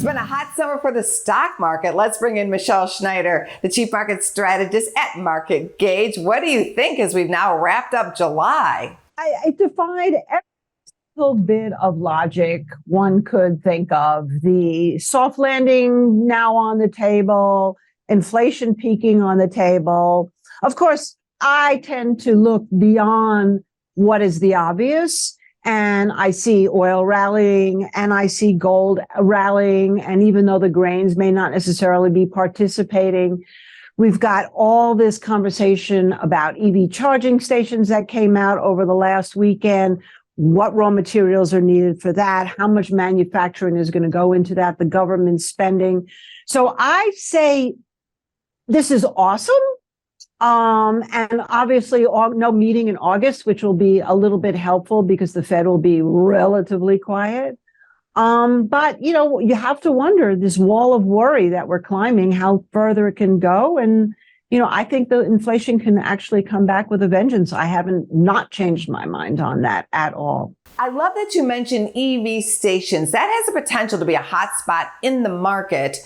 been a hot summer for the stock market. Let's bring in Michele Schneider, the Chief Market Strategist at MarketGauge. What do you think as we've now wrapped up July? I defied every little bit of logic one could think of. The soft landing now on the table, inflation peaking on the table. Of course, I tend to look beyond what is the obvious. And I see oil rallying and I see gold rallying. And even though the grains may not necessarily be participating, we've got all this conversation about EV charging stations that came out over the last weekend. What raw materials are needed for that? How much manufacturing is going to go into that? The government spending. So I say this is awesome. And obviously no meeting in August, which will be a little bit helpful because the Fed will be relatively quiet. But, you have to wonder this wall of worry that we're climbing, how further it can go. And, I think the inflation can actually come back with a vengeance. I haven't not changed my mind on that at all. I love that you mentioned EV stations. That has the potential to be a hot spot in the market.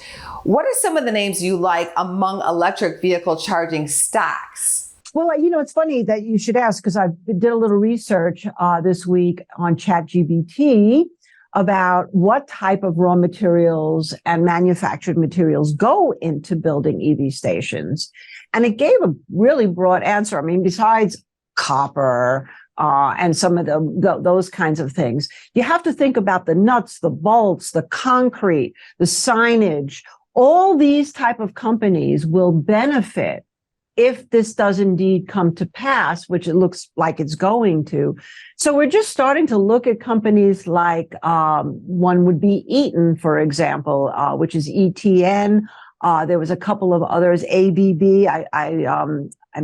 What are some of the names you like among electric vehicle charging stocks? Well, it's funny that you should ask because I did a little research this week on ChatGPT about what type of raw materials and manufactured materials go into building EV stations. And it gave a really broad answer. I mean, besides copper, and some of those kinds of things. You have to think about the nuts, the bolts, the concrete, the signage. All these type of companies will benefit if this does indeed come to pass, which it looks like it's going to. So we're just starting to look at companies like one would be Eaton, for example, which is ETN. There was a couple of others, ABB.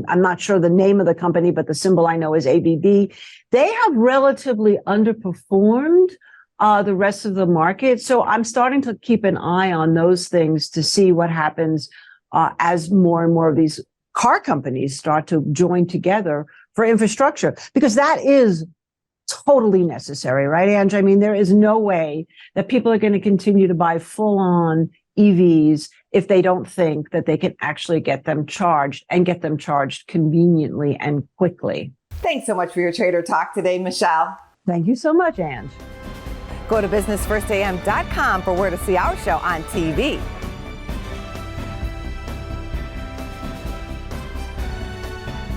I'm not sure the name of the company, but the symbol I know is ABB. They have relatively underperformed the rest of the market. So I'm starting to keep an eye on those things to see what happens as more and more of these car companies start to join together for infrastructure, because that is totally necessary, right, Ange? I mean, there is no way that people are going to continue to buy full-on EVs if they don't think that they can actually get them charged and get them charged conveniently and quickly. Thanks so much for your Trader Talk today, Michele. Thank you so much, Ange. Go to businessfirstam.com for where to see our show on TV.